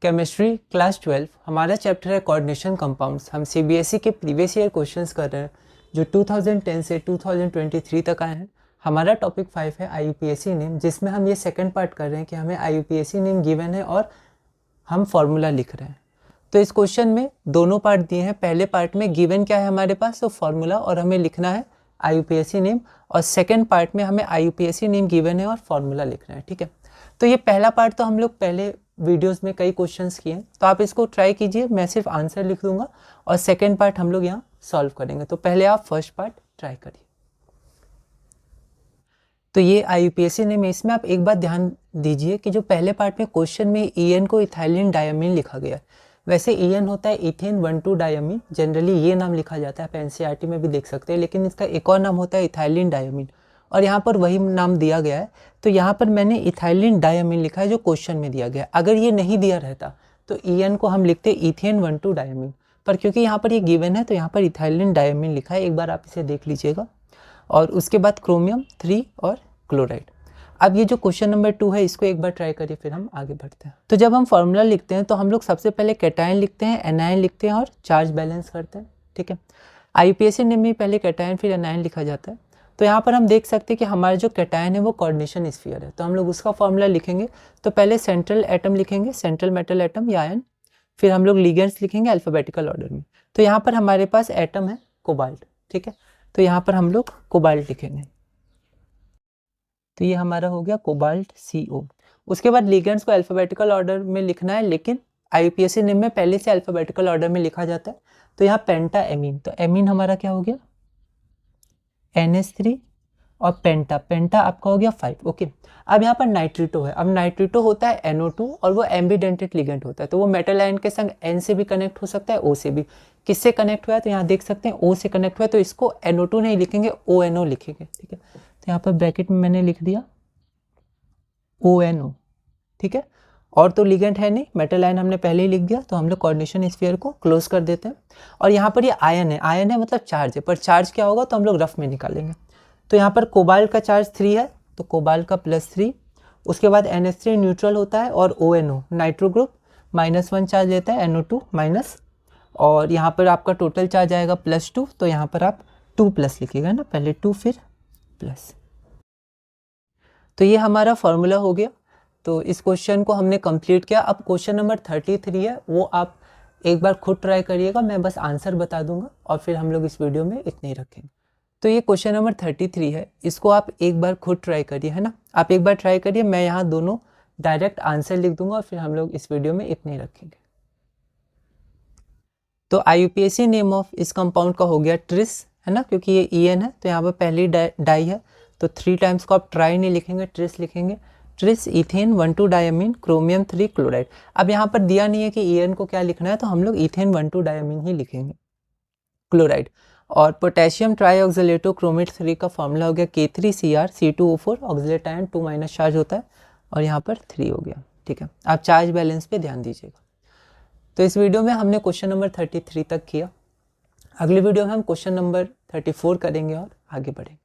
Chemistry class 12 हमारा chapter है coordination compounds. हम सीबीएसई के प्रीवियस ईयर क्वेश्चंस कर रहे हैं जो 2010 से 2023 तक आए हैं। हमारा टॉपिक 5 है आईयूपीएसी नेम, जिसमें हम ये सेकंड पार्ट कर रहे हैं कि हमें आईयूपीएसी नेम गिवन है और हम फॉर्मूला लिख रहे हैं। तो इस क्वेश्चन में दोनों पार्ट दिए हैं। पहले पार्ट में गिवन क्या है हमारे पास, तो फॉर्मूला और हमें लिखना है आईयूपीएसी नेम, और सेकेंड पार्ट में हमें आईयूपीएसी नेम गिवन है और फॉर्मूला लिखना है। ठीक है, तो ये पहला पार्ट तो हम लोग पहले वीडियोस में कई क्वेश्चंस किए हैं, तो आप इसको ट्राई कीजिए। मैं सिर्फ आंसर लिख दूंगा और सेकंड पार्ट हम लोग यहाँ सॉल्व करेंगे। तो पहले आप फर्स्ट पार्ट ट्राई करिए। तो ये आईयूपीएसी नेम, इसमें आप एक बात ध्यान दीजिए कि जो पहले पार्ट में क्वेश्चन में ईएन को इथाइलिन डायमीन लिखा गया है, वैसे ईएन होता है इथेन 1,2 डायमीन। जनरली ये नाम लिखा जाता है, आप एनसीईआरटी में भी देख सकते हैं, लेकिन इसका एक और नाम होता है इथाइलिन डायमीन, और यहाँ पर वही नाम दिया गया है। तो यहाँ पर मैंने इथाइलिन डायमीन लिखा है जो क्वेश्चन में दिया गया है। अगर ये नहीं दिया रहता तो ईएन को हम लिखते इथेन 1,2 डायमीन, पर क्योंकि यहाँ पर ये गिवन है तो यहाँ पर इथाइलिन डायमीन लिखा है। एक बार आप इसे देख लीजिएगा। और उसके बाद क्रोमियम 3 और क्लोराइड। अब ये जो क्वेश्चन नंबर 2 है, इसको एक बार ट्राई करिए, फिर हम आगे बढ़ते हैं। तो जब हम फॉर्मूला लिखते हैं तो हम लोग सबसे पहले कैटायन लिखते हैं, एनायन लिखते हैं और चार्ज बैलेंस करते हैं। ठीक है, आईयूपीएसी नेम में पहले कैटायन फिर एनायन लिखा जाता है। तो यहाँ पर हम देख सकते हैं कि हमारा जो कैटायन है वो कोऑर्डिनेशन स्फीयर है, तो हम लोग उसका फॉर्मूला लिखेंगे। तो पहले सेंट्रल एटम लिखेंगे, सेंट्रल मेटल एटम या आयन, फिर हम लोग लिगेंड्स लिखेंगे अल्फाबेटिकल ऑर्डर में। तो यहाँ पर हमारे पास एटम है कोबाल्ट। ठीक है, तो यहाँ पर हम लोग कोबाल्ट लिखेंगे। तो ये हमारा हो गया कोबाल्ट CO। उसके बाद लिगेंड्स को अल्फाबेटिकल ऑर्डर में लिखना है, लेकिन आईयूपीएसी नेम में पहले से अल्फाबेटिकल ऑर्डर में लिखा जाता है। तो यहाँ पेंटा एमीन, तो एमीन हमारा क्या हो गया NH3, और पेंटा आपका हो गया 5। ओके, अब यहाँ पर नाइट्रिटो है। अब नाइट्रिटो होता है NO2 और वो एम्बिडेंटेड लिगेंड होता है, तो वो मेटल आयन के संग N से भी कनेक्ट हो सकता है, O से भी। किससे कनेक्ट हुआ है, तो यहाँ देख सकते हैं O से कनेक्ट हुआ है, तो इसको NO2 नहीं लिखेंगे, ONO लिखेंगे। ठीक है, तो यहाँ पर ब्रैकेट में मैंने लिख दिया ONO। ठीक है, और तो लिगेंड है नहीं, मेटल आयन हमने पहले ही लिख दिया, तो हम लोग कोऑर्डिनेशन स्फीयर को क्लोज कर देते हैं। और यहाँ पर ये आयन है, आयन है मतलब चार्ज है, पर चार्ज क्या होगा तो हम लोग रफ में निकालेंगे। तो यहाँ पर कोबाल्ट का चार्ज 3 है, तो कोबाल्ट का +3। उसके बाद NH3 न्यूट्रल होता है, और ONO नाइट्रो ग्रुप -1 चार्ज लेता है, NO2 माइनस, और यहाँ पर आपका टोटल चार्ज आएगा +2। तो यहाँ पर आप 2+ लिखिएगा ना, पहले 2 फिर प्लस। तो ये हमारा फॉर्मूला हो गया। तो इस क्वेश्चन को हमने कंप्लीट किया। अब क्वेश्चन नंबर 33 है, वो आप एक बार खुद ट्राई करिएगा, मैं बस आंसर बता दूंगा और फिर हम लोग इस वीडियो में इतने ही रखेंगे। तो ये क्वेश्चन नंबर 33 है, इसको आप एक बार खुद ट्राई करिए, है ना। आप एक बार ट्राई करिए, मैं यहाँ दोनों डायरेक्ट आंसर लिख दूंगा और फिर हम लोग इस वीडियो में इतने ही रखेंगे। तो आईयूपीएसी नेम ऑफ इस कंपाउंड का हो गया ट्रिस, है ना, क्योंकि ये EN है तो यहाँ पर पहली डाई है, तो 3 टाइम्स को आप ट्राई नहीं लिखेंगे, ट्रिस लिखेंगे। Tris ethane 1,2 diamine chromium 3 chloride. अब यहाँ पर दिया नहीं है कि EN को क्या लिखना है, तो हम लोग इथेन 1,2 डायमीन ही लिखेंगे क्लोराइड। और पोटेशियम ट्राईऑक्सलेटो क्रोमेट 3 का फॉर्मूला हो गया K3Cr C2O4, oxalate ion 2- charge होता है, और यहाँ पर 3 हो गया। ठीक है, आप चार्ज बैलेंस पे ध्यान दीजिएगा। तो इस वीडियो में हमने क्वेश्चन नंबर 33 तक किया। अगले वीडियो में हम क्वेश्चन नंबर 34 करेंगे और आगे बढ़ेंगे।